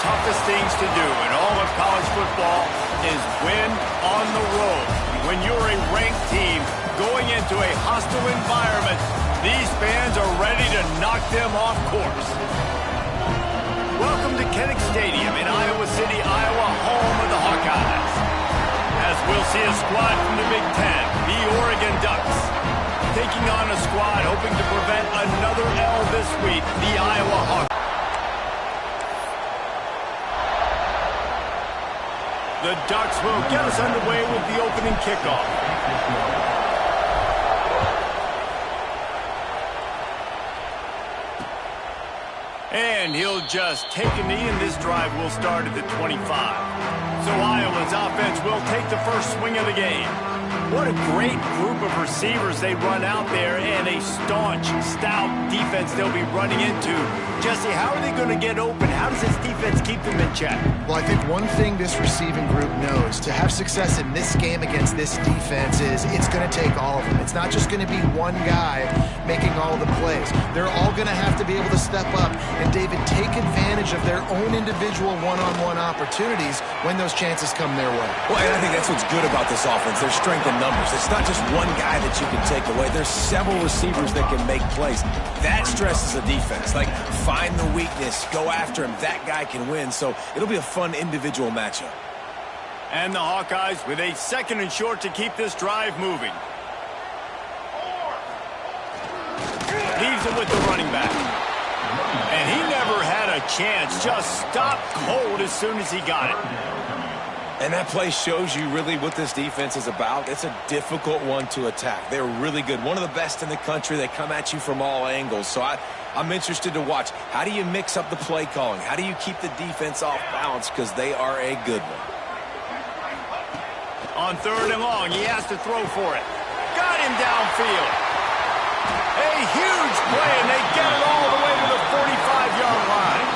toughest things to do in all of college football is win on the road. When you're a ranked team going into a hostile environment, these fans are ready to knock them off course. Welcome to Kinnick Stadium in Iowa City, Iowa, home of the Hawkeyes. As we'll see a squad from the Big Ten, the Oregon Ducks, taking on a squad hoping to prevent another L this week, the Iowa Hawkeyes. The Ducks will get us underway with the opening kickoff. And he'll just take a knee, and this drive will start at the 25. So Iowa's offense will take the first swing of the game. What a great group of receivers they run out there, and a staunch, stout defense they'll be running into. Jesse, how are they going to get open? How does this defense keep them in check? Well, I think one thing this receiving group knows to have success in this game against this defense is it's going to take all of them. It's not just going to be one guy making all the plays. They're all going to have to be able to step up and, David, take advantage of their own individual one-on-one opportunities when those chances come their way. Well, and I think that's what's good about this offense. Their strength in numbers. It's not just one guy that you can take away. There's several receivers that can make plays. That stresses a defense. Like, find the weakness, go after him. That guy can win. So it'll be a fun individual matchup. And the Hawkeyes with a second and short to keep this drive moving. Leaves it with the running back. And he never had a chance. Just stopped cold as soon as he got it. And that play shows you really what this defense is about. It's a difficult one to attack. They're really good. One of the best in the country. They come at you from all angles. So I'm interested to watch. How do you mix up the play calling? How do you keep the defense off balance? Because they are a good one. On third and long, he has to throw for it. Got him downfield. A huge play, and they get it all the way to the 45-yard line.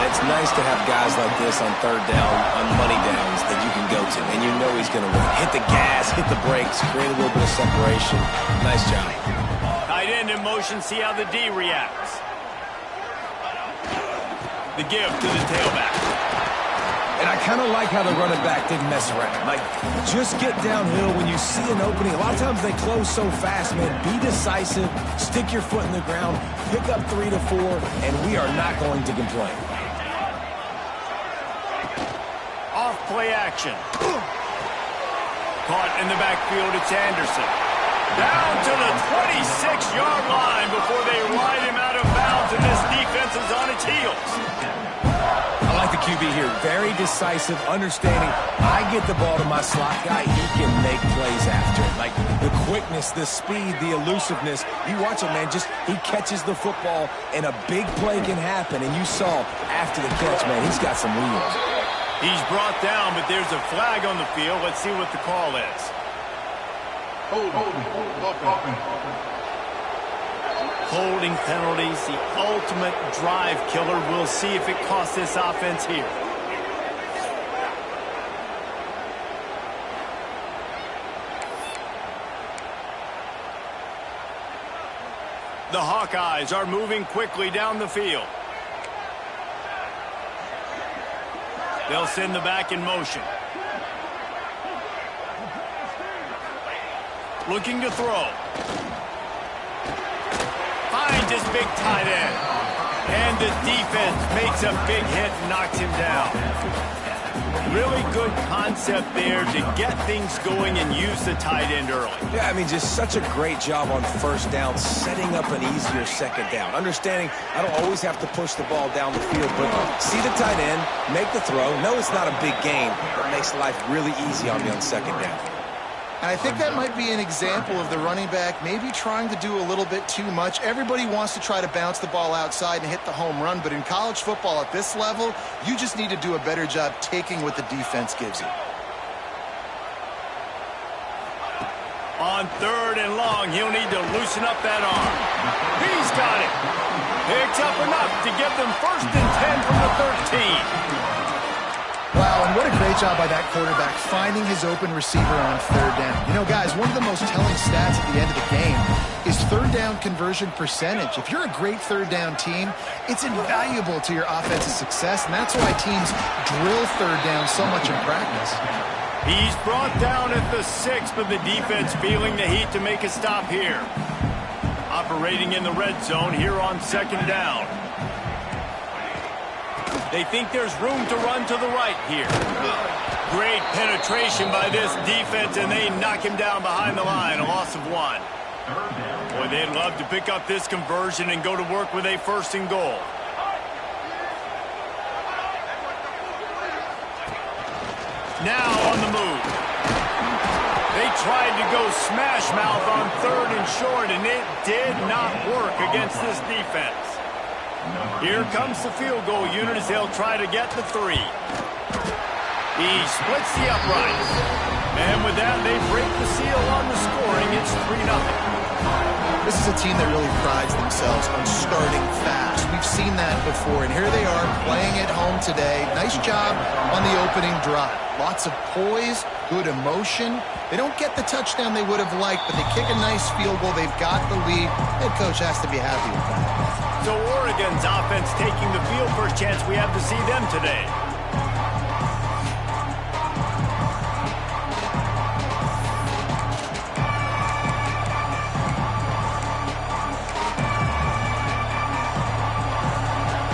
It's nice to have guys like this on third down, on money downs that you can go to, and you know he's going to win. Hit the gas, hit the brakes, create a little bit of separation. Nice job. Tight end in motion, see how the D reacts. The give to the tailback. And I kind of like how the running back didn't mess around. Like, just get downhill when you see an opening. A lot of times they close so fast, man. Be decisive, stick your foot in the ground, pick up 3 to 4, and we are not going to complain. Off play action. Caught in the backfield, it's Anderson. Down to the 26-yard line before they ride him out of bounds, and this defense is on its heels. I like the QB here. Very decisive, understanding I get the ball to my slot guy, he can make plays after it. Like the quickness, the speed, the elusiveness. You watch it, man, just he catches the football and a big play can happen. And you saw after the catch, man, he's got some wheels. He's brought down, but there's a flag on the field. Let's see what the call is. Holding penalties, the ultimate drive killer. We'll see if it costs this offense here. The Hawkeyes are moving quickly down the field. They'll send the back in motion. Looking to throw. Finds his big tight end. And the defense makes a big hit and knocks him down. Really good concept there to get things going and use the tight end early. Yeah, I mean, just such a great job on first down, setting up an easier second down. Understanding I don't always have to push the ball down the field, but see the tight end, make the throw. No, it's not a big gain, but makes life really easy on me on second down. And I think that might be an example of the running back maybe trying to do a little bit too much. Everybody wants to try to bounce the ball outside and hit the home run, but in college football at this level, you just need to do a better job taking what the defense gives you. On third and long, he'll need to loosen up that arm. He's got it. Picks up enough to give them 1st and 10 from the 13. Wow, and what a great job by that quarterback finding his open receiver on third down. You know, guys, one of the most telling stats at the end of the game is third down conversion percentage. If you're a great third down team, it's invaluable to your offensive success, and that's why teams drill third down so much in practice. He's brought down at the 6, but the defense feeling the heat to make a stop here. Operating in the red zone here on second down. They think there's room to run to the right here. Great penetration by this defense, and they knock him down behind the line, a loss of 1. Boy, they'd love to pick up this conversion and go to work with a 1st and goal. Now on the move. They tried to go smash mouth on 3rd and short, and it did not work against this defense. Here comes the field goal unit as they'll try to get the 3. He splits the uprights. And with that, they break the seal on the scoring. It's 3-0. This is a team that really prides themselves on starting fast. We've seen that before, and here they are playing at home today. Nice job on the opening drive. Lots of poise, good emotion. They don't get the touchdown they would have liked, but they kick a nice field goal. They've got the lead. Head coach has to be happy with that. So Oregon's offense taking the field. First chance we have to see them today.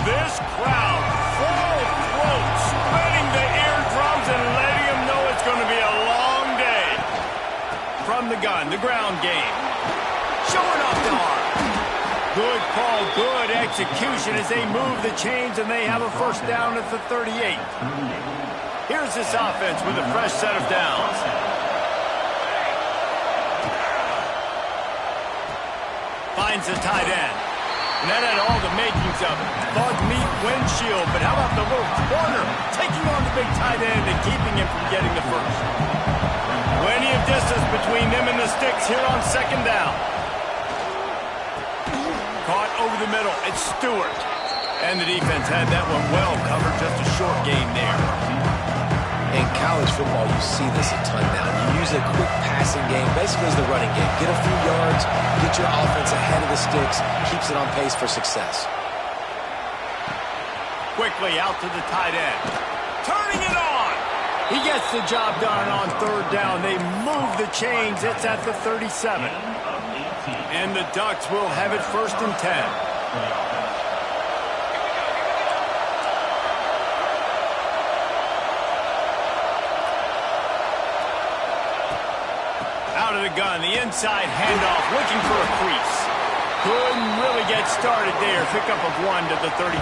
This crowd, full throat, spreading the eardrums and letting them know it's going to be a long day. From the gun, the ground game. Showing off the arm. Good call, good execution as they move the chains, and they have a 1st down at the 38. Here's this offense with a fresh set of downs. Finds the tight end. And that had all the makings of it. Bug meat windshield, but how about the little corner taking on the big tight end and keeping him from getting the 1st? Plenty of distance between them and the sticks here on second down. Caught over the middle. It's Stewart. And the defense had that one well covered. Just a short game there. In college football, you see this a ton now. You use a quick passing game, basically as the running game. Get a few yards, get your offense ahead of the sticks, keeps it on pace for success. Quickly out to the tight end. Turning it on. He gets the job done on 3rd down. They move the chains. It's at the 37. And the Ducks will have it 1st and 10. Out of the gun, the inside handoff, looking for a crease. Couldn't really get started there. Pickup of 1 to the 35.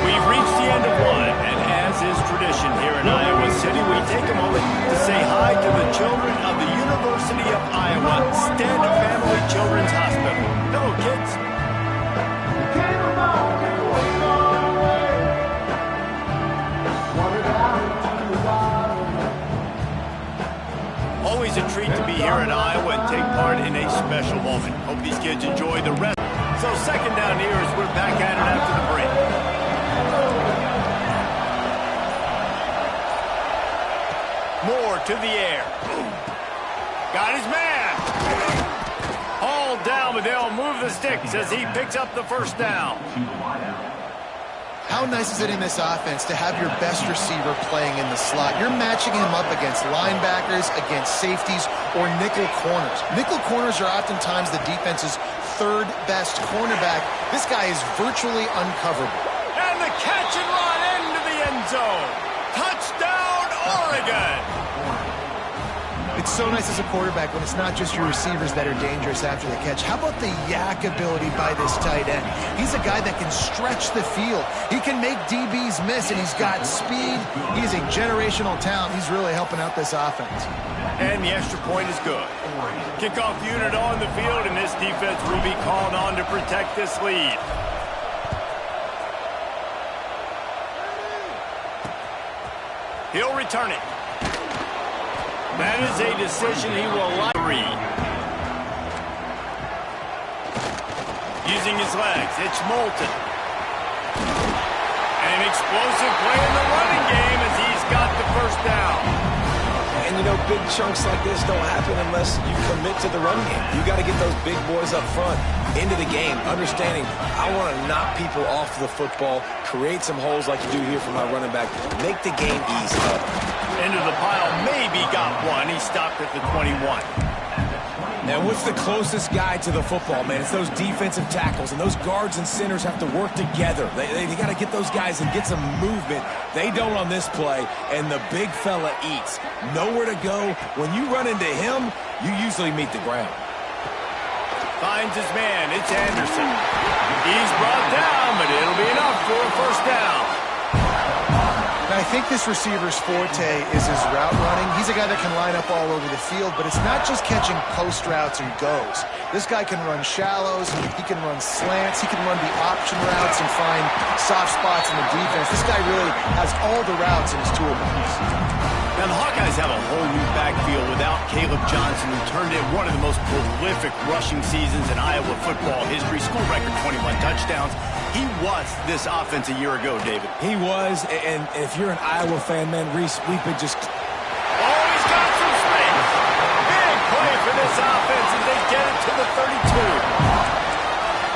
We've reached the end of 1, and as is tradition here in Iowa City, we take a moment to say hi to the children of the University of Iowa Stead Family Children's Hospital. Hello, kids. Always a treat to be here in Iowa and take part in a special moment. Hope these kids enjoy the rest. So second down here as we're back at it after the break. Moore to the air. Got his man. Hauled down, but they'll move the sticks as he picks up the 1st down. How nice is it in this offense to have your best receiver playing in the slot? You're matching him up against linebackers, against safeties, or nickel corners. Nickel corners are oftentimes the defense's 3rd best cornerback. This guy is virtually uncoverable. And the catch and run into the end zone. Touchdown, Oregon! It's so nice as a quarterback when it's not just your receivers that are dangerous after the catch. How about the yak ability by this tight end? He's a guy that can stretch the field. He can make DBs miss, and he's got speed. He's a generational talent. He's really helping out this offense. And the extra point is good. Kickoff unit on the field, and this defense will be called on to protect this lead. He'll return it. That is a decision he will like. Using his legs, it's Moulton. An explosive play in the running game as he's got the first down. And, you know, big chunks like this don't happen unless you commit to the run game. You got to get those big boys up front into the game, understanding I want to knock people off the football, create some holes like you do here for my running back, make the game easy. Into the pile, maybe got one. He stopped at the 21. Now, what's the closest guy to the football, man? It's those defensive tackles, and those guards and centers have to work together. They got to get those guys and get some movement. They don't on this play, and the big fella eats. Nowhere to go. When you run into him, you usually meet the ground. Finds his man. It's Anderson. He's brought down, but it'll be enough for a first down. Now, I think this receiver's forte is his route running. He's a guy that can line up all over the field, but it's not just catching post routes and goes. This guy can run shallows, he can run slants, he can run the option routes and find soft spots in the defense. This guy really has all the routes in his toolbox. Now, the Hawkeyes have a whole new backfield without Caleb Johnson, who turned in one of the most prolific rushing seasons in Iowa football history. School record 21 touchdowns. He was this offense a year ago, David. He was, and if you're an Iowa fan, man, Reese, we've been just... Oh, he's got some space. Big play for this offense as they get it to the 32.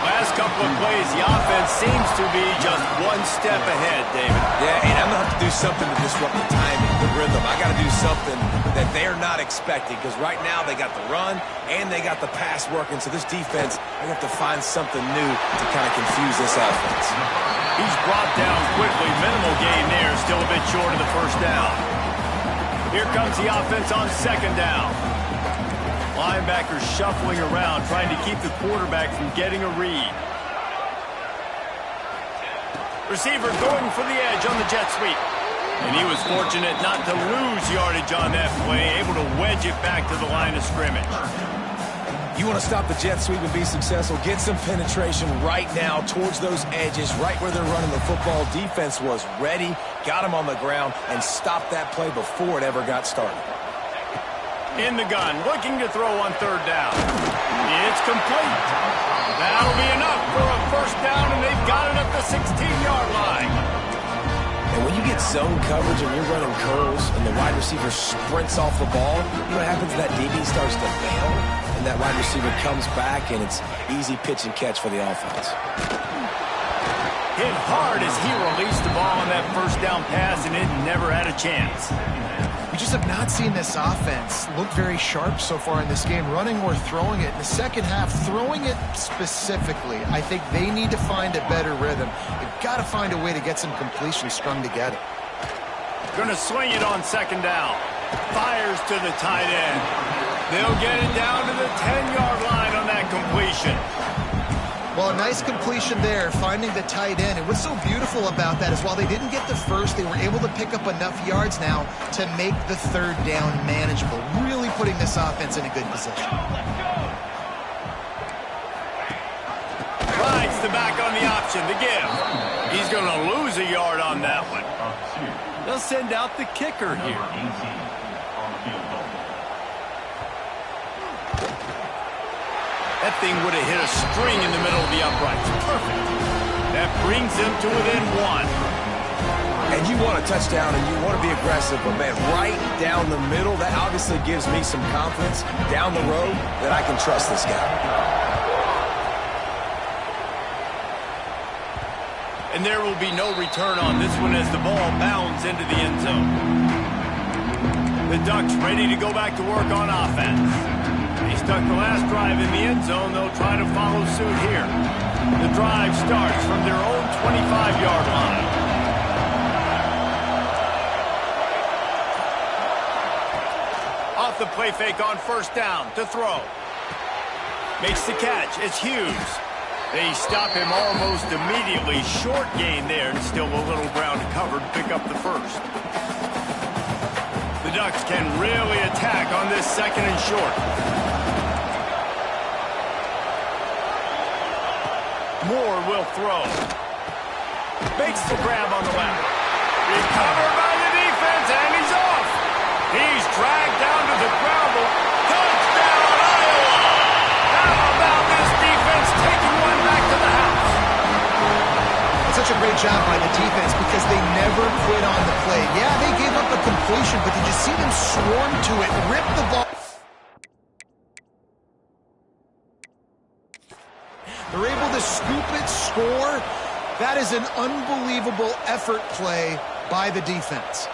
Last couple of plays, the offense seems to be just one step ahead, David. Yeah, and I'm going to have to do something to disrupt the timing, the rhythm. I got to do something that they're not expecting, because right now they got the run and they got the pass working. So this defense, I have to find something new to kind of confuse this offense. He's brought down quickly. Minimal gain there, still a bit short of the first down. Here comes the offense on second down. Linebackers shuffling around, trying to keep the quarterback from getting a read. Receiver going for the edge on the jet sweep. And he was fortunate not to lose yardage on that play, able to wedge it back to the line of scrimmage. You want to stop the jet sweep and be successful, get some penetration right now towards those edges, right where they're running the football. Defense was ready, got him on the ground, and stopped that play before it ever got started. In the gun, looking to throw on third down. It's complete. That'll be enough for a first down, and they've got it at the 16-yard line. And when you get zone coverage and you're running curls and the wide receiver sprints off the ball, you know what happens? That DB starts to bail, and that wide receiver comes back, and it's easy pitch and catch for the offense. Hit hard as he released the ball on that first down pass, and it never had a chance. We just have not seen this offense look very sharp so far in this game, running or throwing it. In the second half, throwing it specifically, I think they need to find a better rhythm. They've got to find a way to get some completion strung together. Going to swing it on second down. Fires to the tight end. They'll get it down to the 10-yard line on that completion. Well, a nice completion there, finding the tight end. And what's so beautiful about that is while they didn't get the first, they were able to pick up enough yards now to make the third down manageable, really putting this offense in a good position. Rides the back on the option, the give. He's going to lose a yard on that one. They'll send out the kicker here. That thing would have hit a string in the middle of the uprights. Perfect. That brings them to within one. And you want a touchdown and you want to be aggressive, but man, right down the middle, that obviously gives me some confidence down the road that I can trust this guy. And there will be no return on this one as the ball bounds into the end zone. The Ducks ready to go back to work on offense. They stuck the last drive in the end zone. They'll try to follow suit here. The drive starts from their own 25-yard line. Off the play fake on first down to throw. Makes the catch. It's Hughes. They stop him almost immediately. Short gain there, and still a little ground to cover to pick up the first. The Ducks can really attack on this second and short. Moore will throw. Makes the grab on the left. Recovered by the defense, and he's off. He's dragged down to the gravel. Touchdown, Iowa! How about this defense taking one back to the house? It's a such a great job by the defense because they never quit on the play. Yeah, they gave up a completion, but did you see them swarm to it, rip the ball? They're able to scoop it, score. That is an unbelievable effort play by the defense.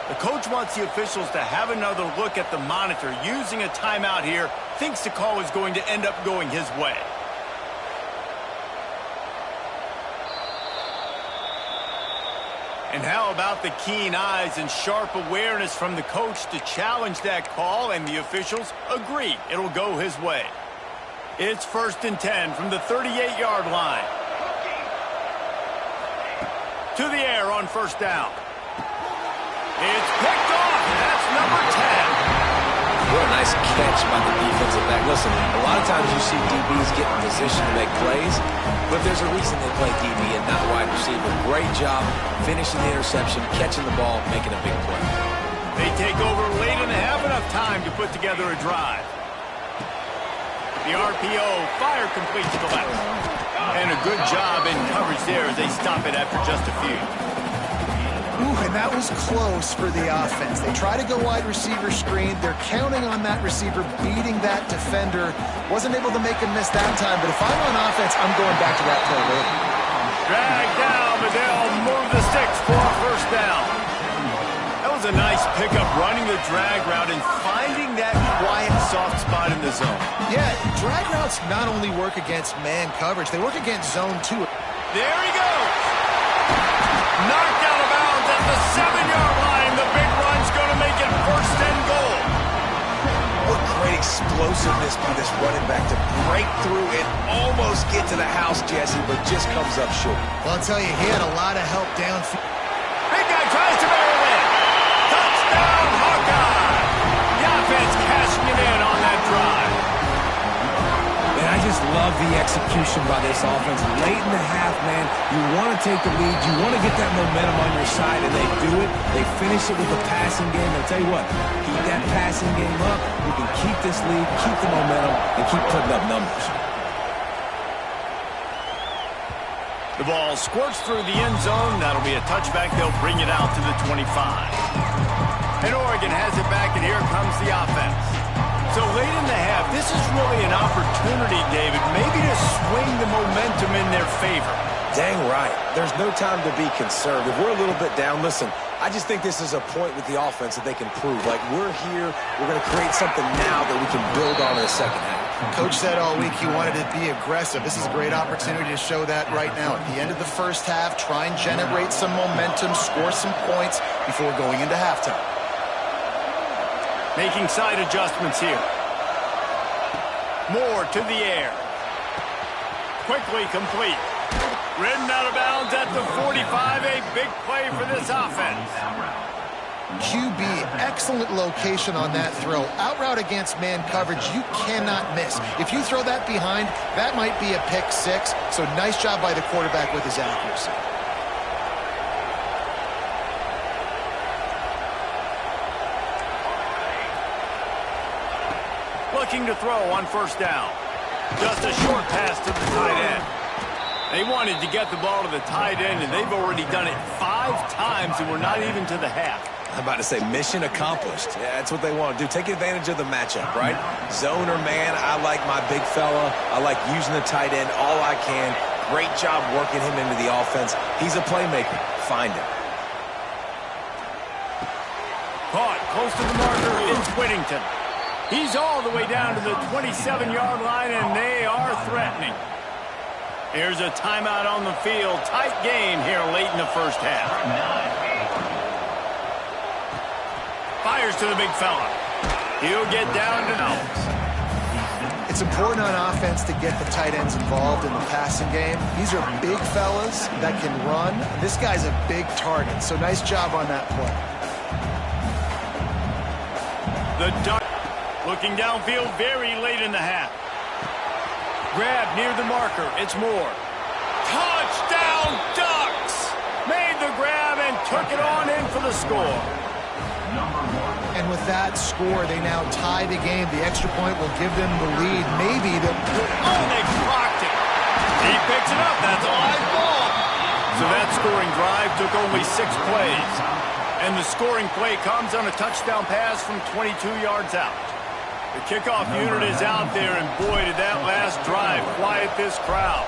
The coach wants the officials to have another look at the monitor. Using a timeout here, thinks the call is going to end up going his way. And how about the keen eyes and sharp awareness from the coach to challenge that call, and the officials agree it'll go his way. It's 1st and 10 from the 38-yard line. To the air on 1st down. It's picked off. That's number 10. What a nice catch by the defensive back. Listen, a lot of times you see DBs get in position to make plays, but there's a reason they play DB and not wide receiver. Great job finishing the interception, catching the ball, making a big play. They take over late and have enough time to put together a drive. The RPO, fire complete to the left. And a good job in coverage there as they stop it after just a few. Ooh, and that was close for the offense. They try to go wide receiver screen. They're counting on that receiver beating that defender. Wasn't able to make a miss that time, but if I'm on offense, I'm going back to that play later. Drag down, but they'll move the sticks for a 1st down. That was a nice pickup, running the drag route and finding that quiet, soft spot in the zone. Yeah, drag routes not only work against man coverage, they work against zone too. There he goes. Knocked out of bounds at the 7-yard line. The big run's going to make it 1st and goal. What great explosiveness by this running back to break through and almost get to the house, Jesse, but just comes up short. Well, I'll tell you, he had a lot of help downfield. Big guy tries to barrel in. Touchdown, Hawkeye. The offense cashing it in on that drive. And I just love the execution by this offense. Late in the half, man, you want to take the lead. You want to get that momentum on your side, and they do it. They finish it with a passing game. I'll tell you what, keep that passing game up. You can keep this lead, keep the momentum, and keep putting up numbers. The ball squirts through the end zone. That'll be a touchback. They'll bring it out to the 25. And Oregon has it back, and here comes the offense. So late in the half, this is really an opportunity, David, maybe to swing the momentum in their favor. Dang right. There's no time to be concerned. If we're a little bit down, listen, I just think this is a point with the offense that they can prove. Like, we're here, we're going to create something now that we can build on in the second half. Coach said all week he wanted to be aggressive. This is a great opportunity to show that right now. At the end of the 1st half, try and generate some momentum, score some points before going into halftime. Making side adjustments here. Moore to the air. Quickly complete. Ridden out of bounds at the 45. A big play for this offense. QB, excellent location on that throw. Out route against man coverage, you cannot miss. If you throw that behind, that might be a pick 6. So nice job by the quarterback with his accuracy. Looking to throw on 1st down. Just a short pass to the tight end. They wanted to get the ball to the tight end, and they've already done it 5 times, and we're not even to the half. I'm about to say mission accomplished. Yeah, that's what they want to do. Take advantage of the matchup, right? Zone or man, I like my big fella. I like using the tight end all I can. Great job working him into the offense. He's a playmaker. Find him. Caught close to the marker is Whittington. He's all the way down to the 27-yard line, and they are threatening. Here's a timeout on the field. Tight game here late in the 1st half. Fires to the big fella. He'll get down to Knowles. It's important on offense to get the tight ends involved in the passing game. These are big fellas that can run. This guy's a big target, so nice job on that play. The Duck looking downfield very late in the half. Grab near the marker. It's Moore. Touchdown Ducks! Made the grab and took it on in for the score. And with that score, they now tie the game. The extra point will give them the lead. Maybe the... Oh, they blocked it. He picks it up. That's a live ball. So that scoring drive took only 6 plays. And the scoring play comes on a touchdown pass from 22 yards out. The kickoff unit is out there, and boy, did that last drive quiet this crowd.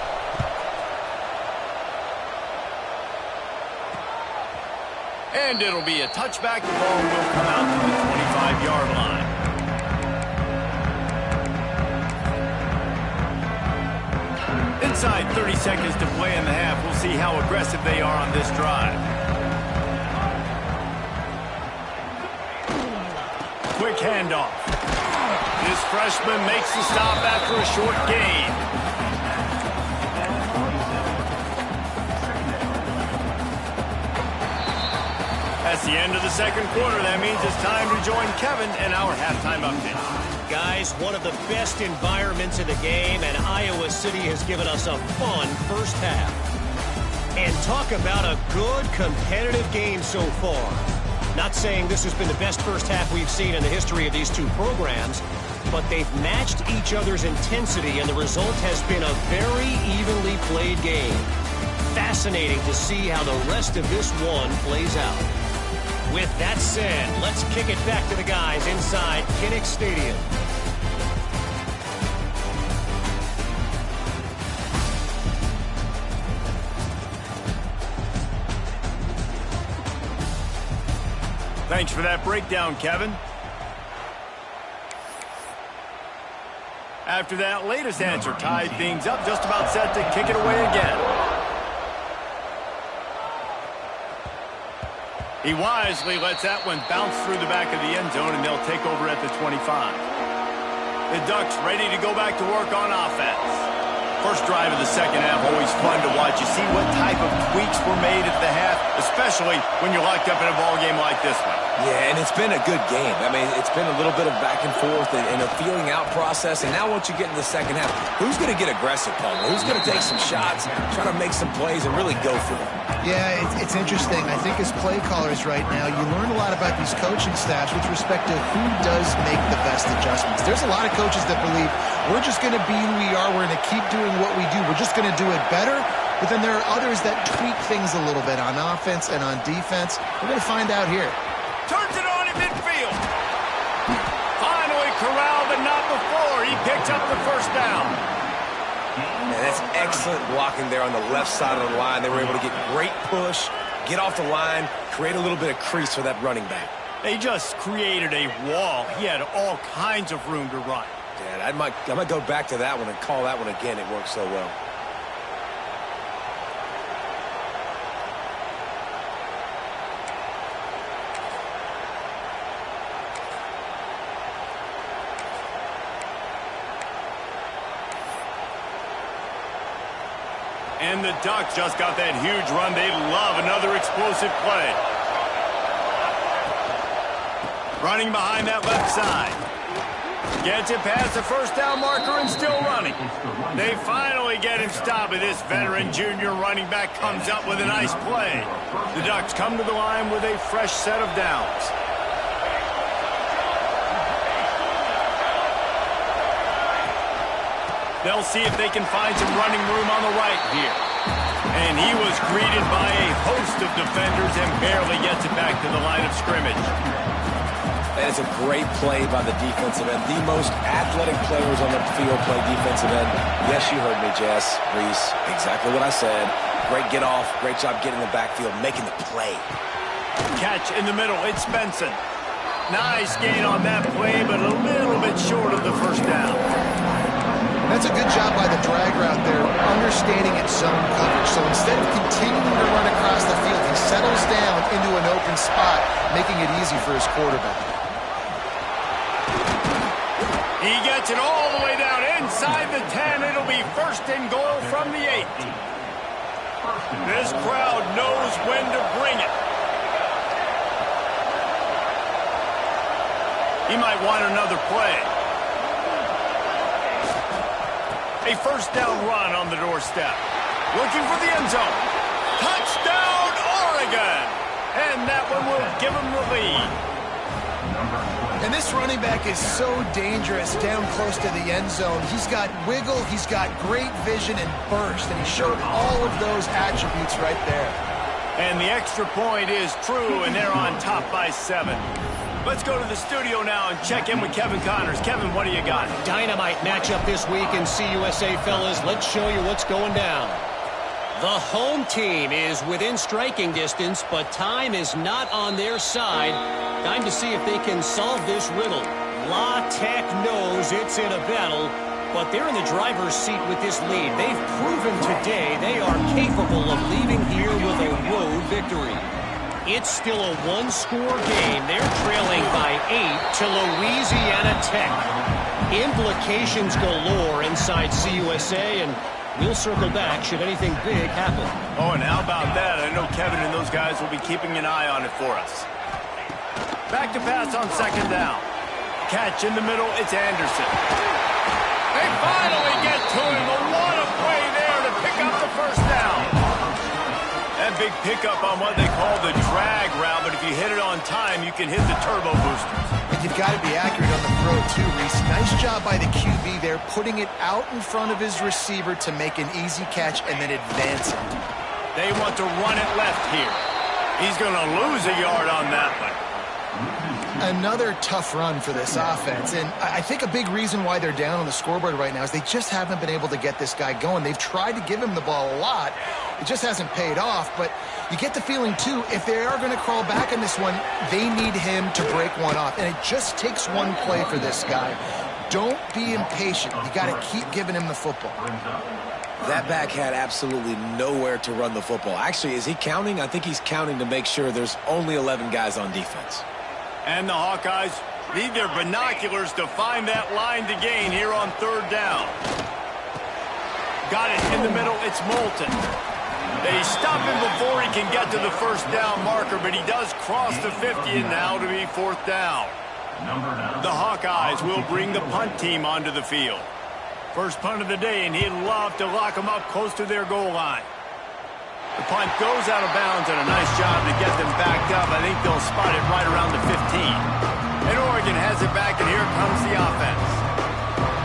And it'll be a touchback. The ball will come out to the 25-yard line. Inside 30 seconds to play in the half. We'll see how aggressive they are on this drive. Quick handoff. This freshman makes the stop after a short gain. That's the end of the second quarter. That means it's time to join Kevin and our halftime update. Guys, one of the best environments in the game, and Iowa City has given us a fun first half. And talk about a good competitive game so far. Not saying this has been the best first half we've seen in the history of these two programs, but they've matched each other's intensity, and the result has been a very evenly played game. Fascinating to see how the rest of this one plays out. With that said, let's kick it back to the guys inside Kinnick Stadium. Thanks for that breakdown, Kevin. After that latest answer tied things up, just about set to kick it away again. He wisely lets that one bounce through the back of the end zone, and they'll take over at the 25. The Ducks ready to go back to work on offense. First drive of the second half, always fun to watch. You see what type of tweaks were made at the half, especially when you're locked up in a ball game like this one. Yeah, and it's been a good game. I mean, it's been a little bit of back and forth and a feeling out process. And now once you get in the second half, who's going to get aggressive, Paul? Who's going to take some shots, try to make some plays, and really go for it? Yeah, it's interesting. I think as play callers right now, you learn a lot about these coaching staffs with respect to who does make the best adjustments. There's a lot of coaches that believe we're just going to be who we are. We're going to keep doing what we do. We're just going to do it better. But then there are others that tweak things a little bit on offense and on defense. We're going to find out here. Turns it on in midfield. Finally corralled, but not before. He picked up the first down. Man, that's excellent blocking there on the left side of the line. They were able to get great push, get off the line, create a little bit of crease for that running back. They just created a wall. He had all kinds of room to run. Yeah, I might go back to that one and call that one again. It worked so well. And the Ducks just got that huge run. They love another explosive play. Running behind that left side. Gets it past the first down marker and still running. They finally get him stopped. This veteran junior running back comes up with a nice play. The Ducks come to the line with a fresh set of downs. They'll see if they can find some running room on the right here. And he was greeted by a host of defenders and barely gets it back to the line of scrimmage. That is a great play by the defensive end. The most athletic players on the field play defensive end. Yes, you heard me, Jess, Reese. Exactly what I said. Great get off. Great job getting the backfield, making the play. Catch in the middle. It's Benson. Nice gain on that play, but a little bit short of the first down. That's a good job by the drag route there, understanding its zone coverage. So instead of continuing to run across the field, he settles down into an open spot, making it easy for his quarterback. He gets it all the way down inside the 10. It'll be first and goal from the 8. This crowd knows when to bring it. He might want another play. A first down run on the doorstep. Looking for the end zone. Touchdown, Oregon! And that one will give him the lead. And this running back is so dangerous down close to the end zone. He's got wiggle, he's got great vision and burst, and he showed all of those attributes right there. And the extra point is true, and they're on top by 7. Let's go to the studio now and check in with Kevin Connors. Kevin, what do you got? Dynamite matchup this week in CUSA, fellas. Let's show you what's going down. The home team is within striking distance, but time is not on their side. Time to see if they can solve this riddle. La Tech knows it's in a battle, but they're in the driver's seat with this lead. They've proven today they are capable of leaving here with a road victory. It's still a one-score game. They're trailing by 8 to Louisiana Tech. Implications galore inside CUSA, and we'll circle back should anything big happen. Oh, and how about that? I know Kevin and those guys will be keeping an eye on it for us. Back to pass on second down. Catch in the middle, it's Anderson. They finally get to him. What a play there to pick up the first down. That big pickup on what they call the drag route, but if you hit it on time, you can hit the turbo boosters. And you've got to be accurate on the throw too, Reese. Nice job by the QB there, putting it out in front of his receiver to make an easy catch and then advance it. They want to run it left here. He's going to lose a yard on that one. Another tough run for this offense, and I think a big reason why they're down on the scoreboard right now is they just haven't been able to get this guy going. They've tried to give him the ball a lot. It just hasn't paid off, but you get the feeling, too, if they are going to crawl back in this one, they need him to break one off, and it just takes one play for this guy. Don't be impatient. You got to keep giving him the football. That back had absolutely nowhere to run the football. Actually, is he counting? I think he's counting to make sure there's only 11 guys on defense. And the Hawkeyes need their binoculars to find that line to gain here on third down. Got it in the middle, it's Moulton. They stop him before he can get to the first down marker, but he does cross the 50 and now to be fourth down. The Hawkeyes will bring the punt team onto the field. First punt of the day, and he'd love to lock them up close to their goal line. The punt goes out of bounds, and a nice job to get them backed up. I think they'll spot it right around the 15. And Oregon has it back, and here comes the offense.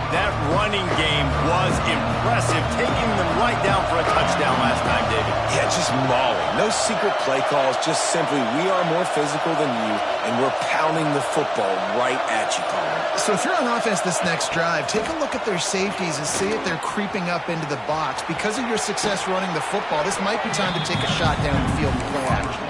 That running game was impressive, taking them right down for a touchdown last time, David. Yeah, just mauling. No secret play calls, just simply we are more physical than you, and we're pounding the football right at you, Colin. So if you're on offense this next drive, take a look at their safeties and see if they're creeping up into the box. Because of your success running the football, this might be time to take a shot down the field and play action.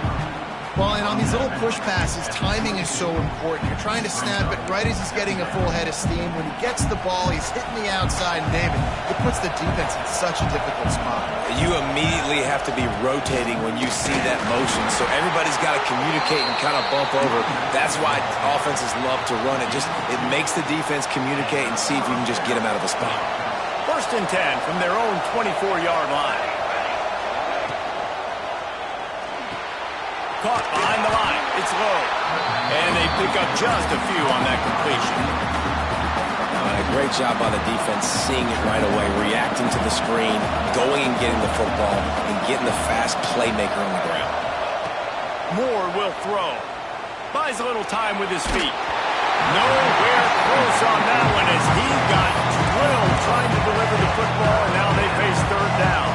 Well, and on these little push passes, timing is so important. You're trying to snap it right as he's getting a full head of steam. When he gets the ball, he's hitting the outside, and David, it puts the defense in such a difficult spot. You immediately have to be rotating when you see that motion, so everybody's got to communicate and kind of bump over. That's why offenses love to run it. It makes the defense communicate and see if you can just get them out of a spot. First and 10 from their own 24-yard line. Caught behind the line. It's low. And they pick up just a few on that completion. Great job by the defense, seeing it right away, reacting to the screen, going and getting the football, and getting the fast playmaker on the ground. Moore will throw. Buys a little time with his feet. Nowhere close on that one as he got drilled trying to deliver the football, and now they face third down.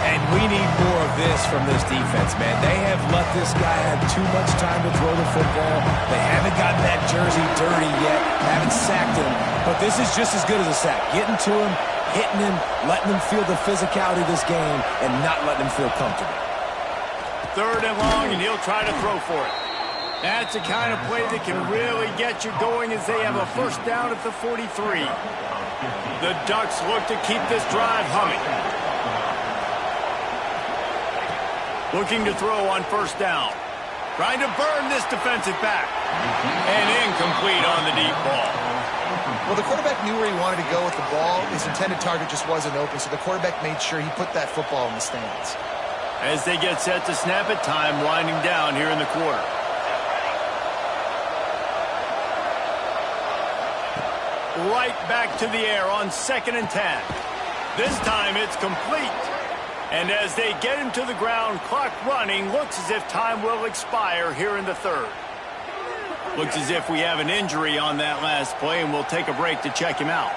And we need more of this from this defense, man. They have let this guy have too much time to throw the football. They haven't gotten that jersey dirty yet, haven't sacked him. But this is just as good as a sack. Getting to him, hitting him, letting him feel the physicality of this game, and not letting him feel comfortable. Third and long, and he'll try to throw for it. That's the kind of play that can really get you going as they have a first down at the 43. The Ducks look to keep this drive humming. Looking to throw on first down. Trying to burn this defensive back. And incomplete on the deep ball. Well, the quarterback knew where he wanted to go with the ball. His intended target just wasn't open, so the quarterback made sure he put that football in the stands. As they get set to snap it, time winding down here in the quarter. Right back to the air on 2nd and 10. This time it's complete. And as they get him to the ground, clock running, looks as if time will expire here in the third. Looks as if we have an injury on that last play, and we'll take a break to check him out.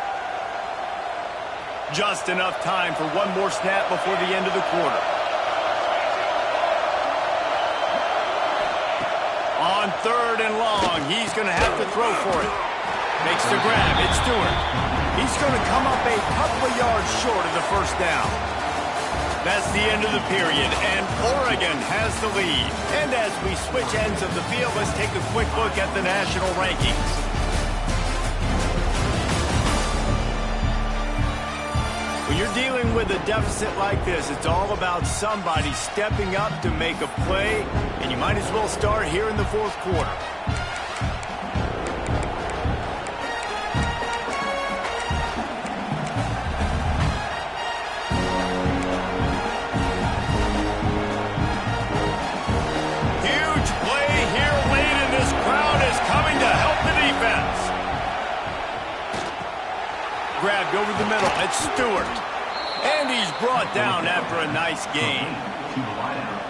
Just enough time for one more snap before the end of the quarter. On 3rd and long, he's going to have to throw for it. Makes the grab. It's Stewart. He's going to come up a couple of yards short of the first down. That's the end of the period, and Oregon has the lead. And as we switch ends of the field, let's take a quick look at the national rankings. When you're dealing with a deficit like this, it's all about somebody stepping up to make a play, and you might as well start here in the 4th quarter. Grabbed over the middle. It's Stewart. And he's brought down after a nice gain.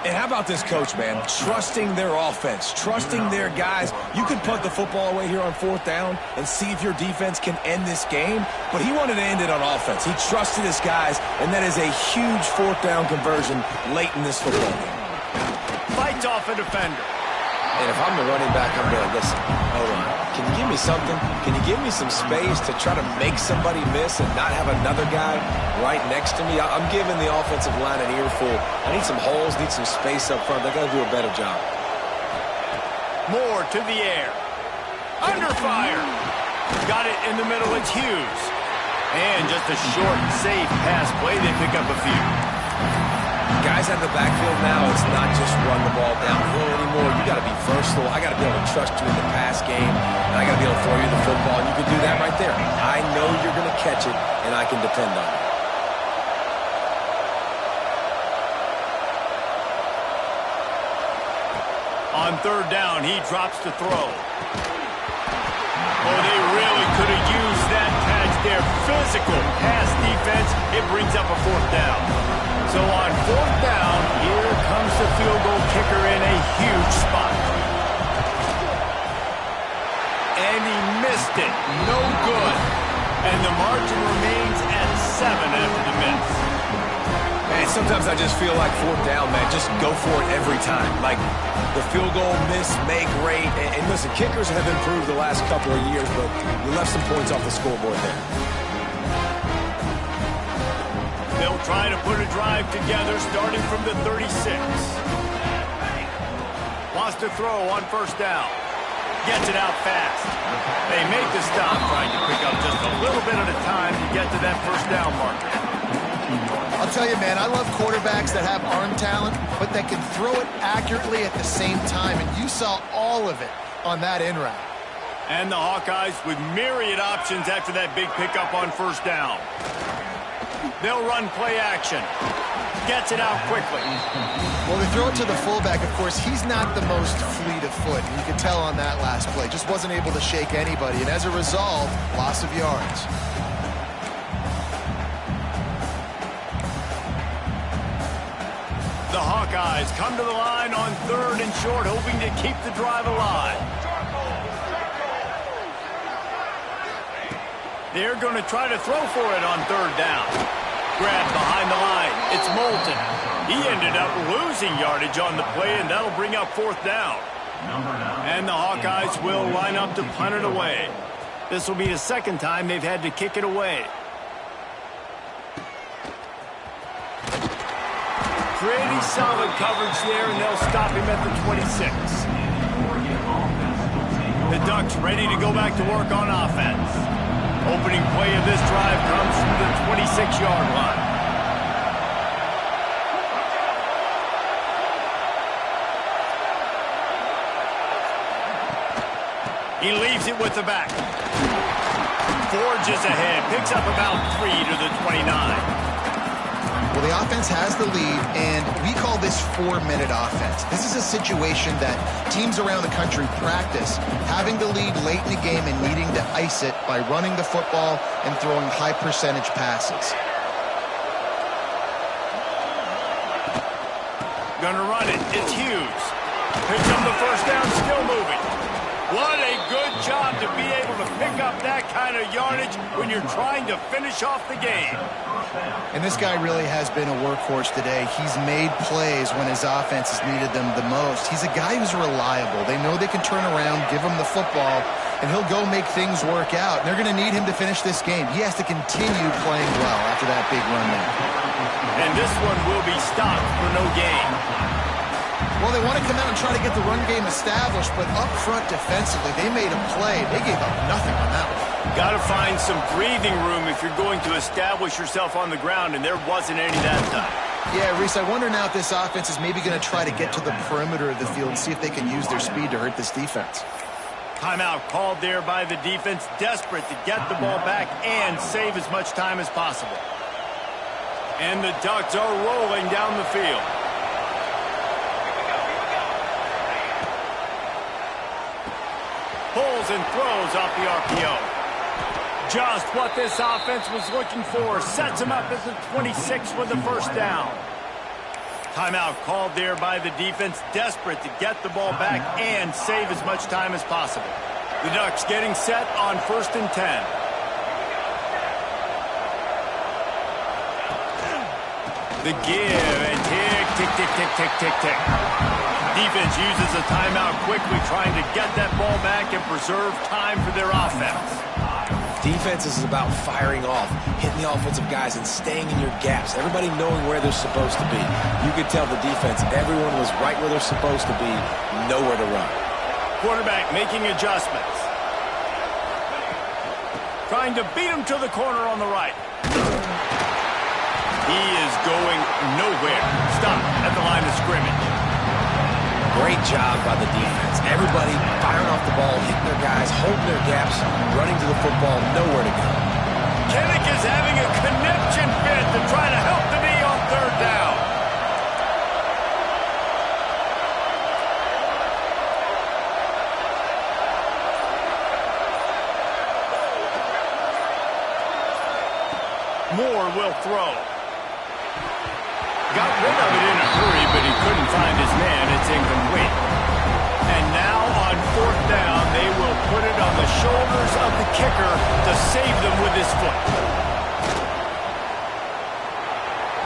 And how about this coach, man? Trusting their offense, trusting their guys. You could punt the football away here on 4th down and see if your defense can end this game, but he wanted to end it on offense. He trusted his guys, and that is a huge 4th down conversion late in this football game. Fights off a defender. And if I'm the running back, I'm going, listen, hold on. Can you give me something? Can you give me some space to try to make somebody miss and not have another guy right next to me? I'm giving the offensive line an earful. I need some holes, need some space up front. They're going to do a better job. Moore to the air. Under fire. Got it in the middle. It's Hughes. And just a short, safe pass play. They pick up a few. Guys out of the backfield now, it's not just run the ball downhill anymore. You got to be versatile. I got to be able to trust you in the pass game, and I got to be able to throw you the football, and you can do that right there. I know you're going to catch it, and I can depend on it. On 3rd down, he drops to throw. Oh, they really could have used that catch there. Physical pass defense. It brings up a 4th down. So on 4th down, here comes the field goal kicker in a huge spot. And he missed it. No good. And the margin remains at 7 after the miss. Man, sometimes I just feel like 4th down, man. Just go for it every time. Like the field goal miss, make rate. And listen, kickers have improved the last couple of years, but you left some points off the scoreboard there. They'll try to put a drive together starting from the 36. Wants to throw on 1st down. Gets it out fast. They make the stop, trying to pick up just a little bit at a time to get to that 1st down marker. I'll tell you, man, I love quarterbacks that have arm talent, but that can throw it accurately at the same time, and you saw all of it on that in route. And the Hawkeyes with myriad options after that big pickup on 1st down. They'll run play action. Gets it out quickly. Well, they throw it to the fullback. Of course, he's not the most fleet of foot. You could tell on that last play. Just wasn't able to shake anybody. And as a result, loss of yards. The Hawkeyes come to the line on 3rd and short, hoping to keep the drive alive. They're going to try to throw for it on 3rd down. Grabbed behind the line. It's Moulton. He ended up losing yardage on the play, and that'll bring up 4th down. And the Hawkeyes will line up to punt it away. This will be the 2nd time they've had to kick it away. Pretty solid coverage there, and they'll stop him at the 26. The Ducks ready to go back to work on offense. Opening play of this drive comes from the 26-yard line. He leaves it with the back. Forges ahead, picks up about 3 to the 29. Well, the offense has the lead, and we call this 4-minute offense. This is a situation that teams around the country practice, having the lead late in the game and needing to ice it by running the football and throwing high-percentage passes. Gonna run it. It's Hughes. Picks up the 1st down, still moving. What a good job to be able to pick up that kind of yardage when you're trying to finish off the game. And this guy really has been a workhorse today. He's made plays when his offense has needed them the most. He's a guy who's reliable. They know they can turn around, give him the football, and he'll go make things work out. And they're going to need him to finish this game. He has to continue playing well after that big run there. And this one will be stopped for no gain. Well, they want to come out and try to get the run game established, but up front defensively, they made a play. They gave up nothing on that one. Got to find some breathing room if you're going to establish yourself on the ground, and there wasn't any that time. Yeah, Reese, I wonder now if this offense is maybe going to try to get to the perimeter of the field and see if they can use their speed to hurt this defense. Timeout called there by the defense, desperate to get the ball back and save as much time as possible. And the Ducks are rolling down the field. Pulls and throws off the RPO. Just what this offense was looking for. Sets him up as the 26 with the first down. Timeout called there by the defense, desperate to get the ball back and save as much time as possible. The Ducks getting set on 1st and 10. The give and tick, tick, tick, tick, tick, tick, tick. Defense uses a timeout quickly, trying to get that ball back and preserve time for their offense. Defense is about firing off, hitting the offensive guys, and staying in your gaps. Everybody knowing where they're supposed to be. You could tell the defense, everyone was right where they're supposed to be, nowhere to run. Quarterback making adjustments. Trying to beat him to the corner on the right. He is going nowhere. Stop at the line of scrimmage. Great job by the defense. Everybody firing off the ball, hitting their guys, holding their gaps, running to the football, nowhere to go. Kinnick is having a conniption fit to try to help the knee on 3rd down. Moore will throw. Got rid of it in a hurry, but he couldn't find his man. It's incomplete. And now on 4th down, they will put it on the shoulders of the kicker to save them with his foot.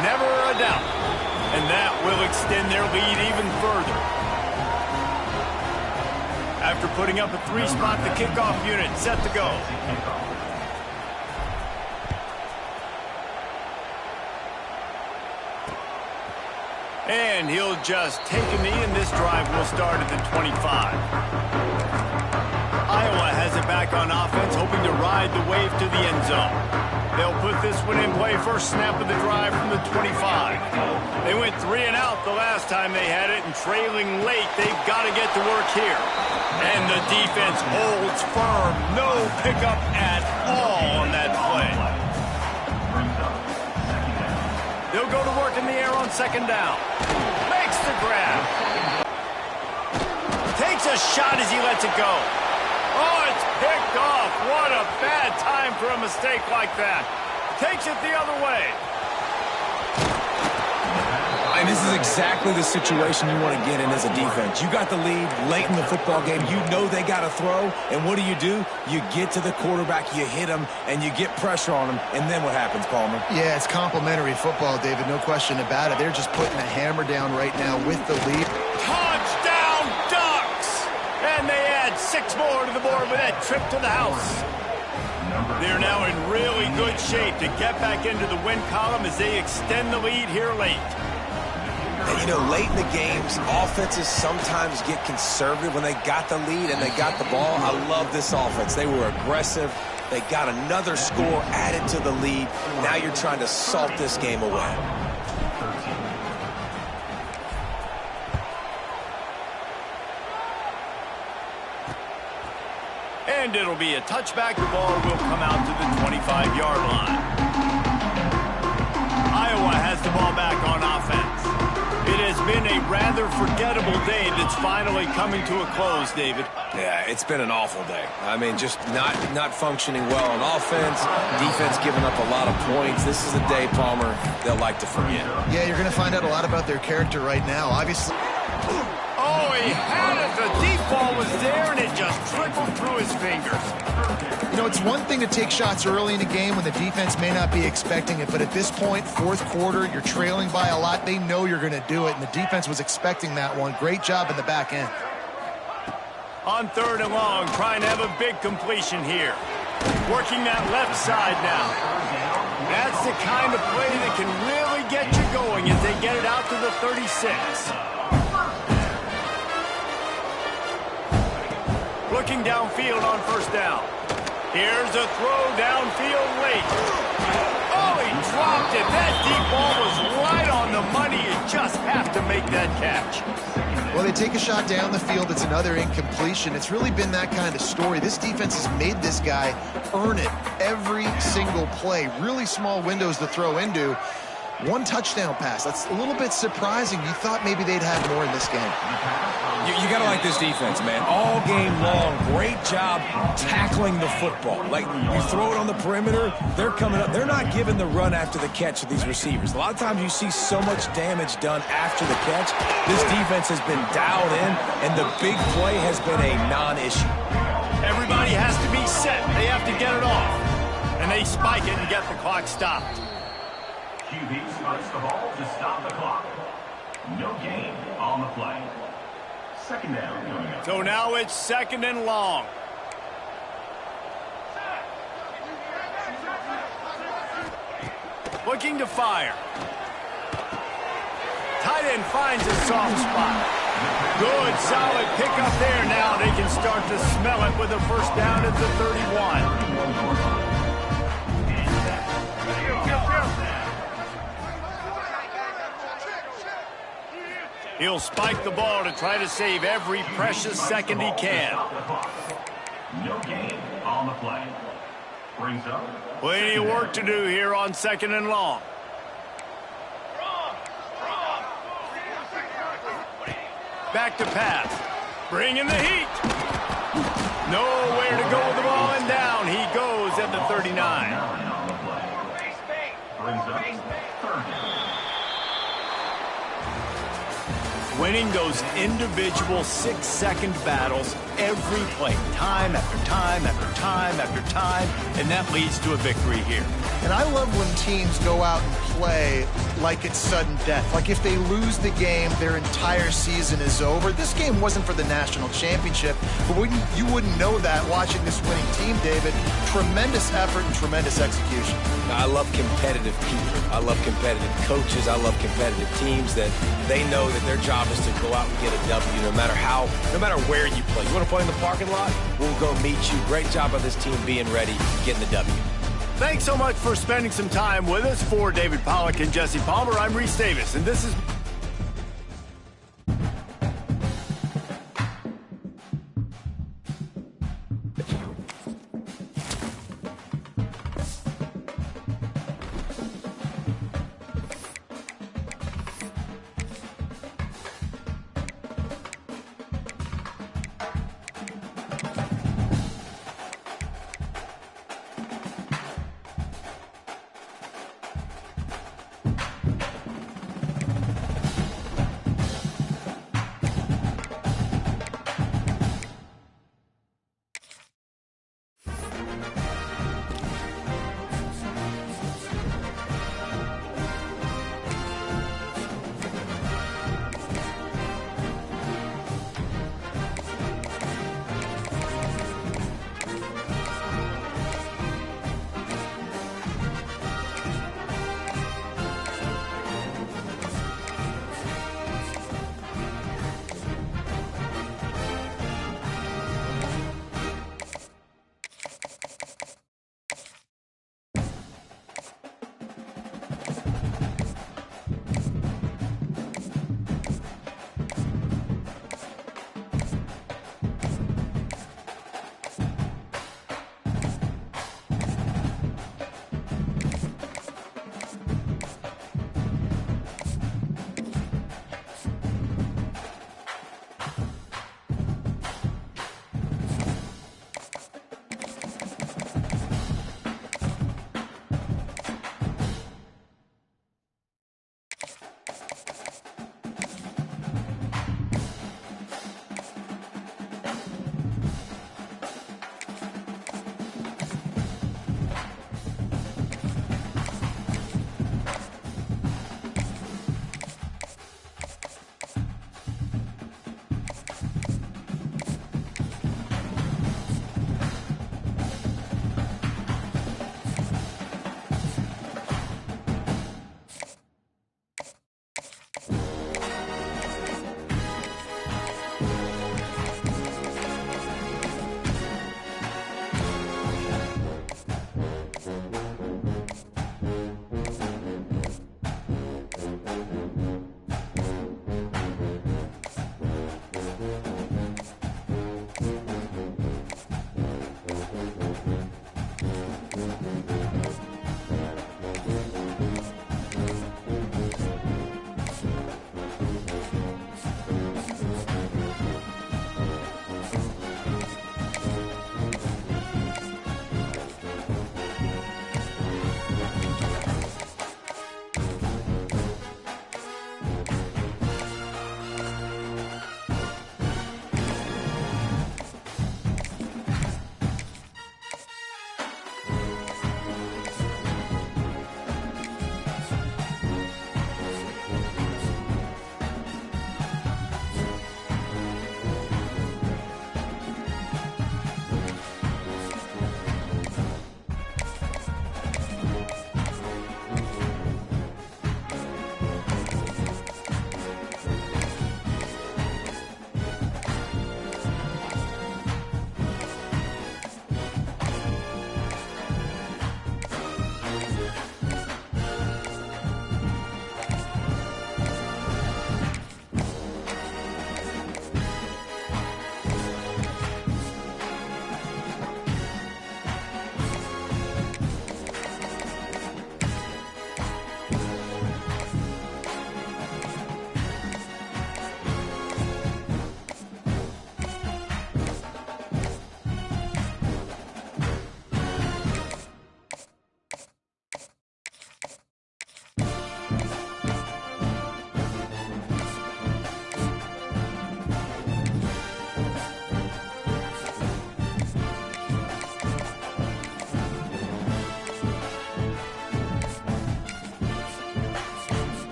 Never a doubt. And that will extend their lead even further. After putting up a 3-spot, the kickoff unit set to go. And he'll just take a knee, and this drive will start at the 25. Iowa has it back on offense, hoping to ride the wave to the end zone. They'll put this one in play, first snap of the drive from the 25. They went 3 and out the last time they had it, and trailing late, they've got to get to work here. And the defense holds firm. No pickup at all on that play. They'll go to work in the air on 2nd down. Makes the grab. Takes a shot as he lets it go. Oh, it's picked off. What a bad time for a mistake like that. Takes it the other way. And this is exactly the situation you want to get in as a defense. You got the lead late in the football game. You know they got to throw. And what do? You get to the quarterback, you hit him, and you get pressure on him. And then what happens, Palmer? Yeah, it's complimentary football, David. No question about it. They're just putting a hammer down right now with the lead. Touchdown, Ducks! And they add 6 more to the board with that trip to the house. They're now in really good shape to get back into the win column as they extend the lead here late. And, you know, late in the games, offenses sometimes get conservative when they got the lead and they got the ball. I love this offense. They were aggressive. They got another score added to the lead. Now you're trying to salt this game away. And it'll be a touchback. The ball will come out to the 25-yard line. Iowa has the ball back on offense. It has been a rather forgettable day that's finally coming to a close, David. Yeah, it's been an awful day. I mean, just not functioning well on offense, defense giving up a lot of points. This is a day, Palmer, they'll like to forget. Yeah, you're going to find out a lot about their character right now. Obviously. Oh, he had it. The deep ball was there, and it just trickled through his fingers. You know, it's one thing to take shots early in a game when the defense may not be expecting it, but at this point, fourth quarter, you're trailing by a lot. They know you're going to do it, and the defense was expecting that one. Great job in the back end. On 3rd and long, trying to have a big completion here. Working that left side now. That's the kind of play that can really get you going as they get it out to the 36. Looking downfield on 1st down. Here's a throw downfield late. Oh, he dropped it. That deep ball was right on the money. You just have to make that catch. Well, they take a shot down the field. It's another incompletion. It's really been that kind of story. This defense has made this guy earn it every single play. Really small windows to throw into. One touchdown pass. That's a little bit surprising. You thought maybe they'd have more in this game. You got to like this defense, man. All game long, great job tackling the football. Like, you throw it on the perimeter, they're coming up. They're not giving the run after the catch to these receivers. A lot of times you see so much damage done after the catch. This defense has been dialed in, and the big play has been a non-issue. Everybody has to be set. They have to get it off. And they spike it and get the clock stopped. QB spikes the ball to stop the clock. No gain on the play. 2nd down coming up. So now it's 2nd and long. Looking to fire. Tight end finds a soft spot. Good, solid pickup there. Now they can start to smell it with a 1st down at the 31. He'll spike the ball to try to save every precious second he can. No gain on the play. Brings up. Plenty of work to do here on 2nd and long. Back to pass. Bringing the heat. Nowhere to go with the ball, and down he goes at the 39. Brings up 3rd down. Winning those individual 6-second battles every play, time after time after time after time, and that leads to a victory here. And I love when teams go out and play like it's sudden death. Like if they lose the game, their entire season is over. This game wasn't for the national championship, but you wouldn't know that watching this winning team, David. Tremendous effort and tremendous execution. I love competitive people. I love competitive coaches. I love competitive teams that they know that their job is to go out and get a W no matter where you play. You want to play in the parking lot? We'll go meet you. Great job of this team being ready, getting the W. Thanks so much for spending some time with us. For David Pollack and Jesse Palmer, I'm Reese Davis, and this is...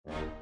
you.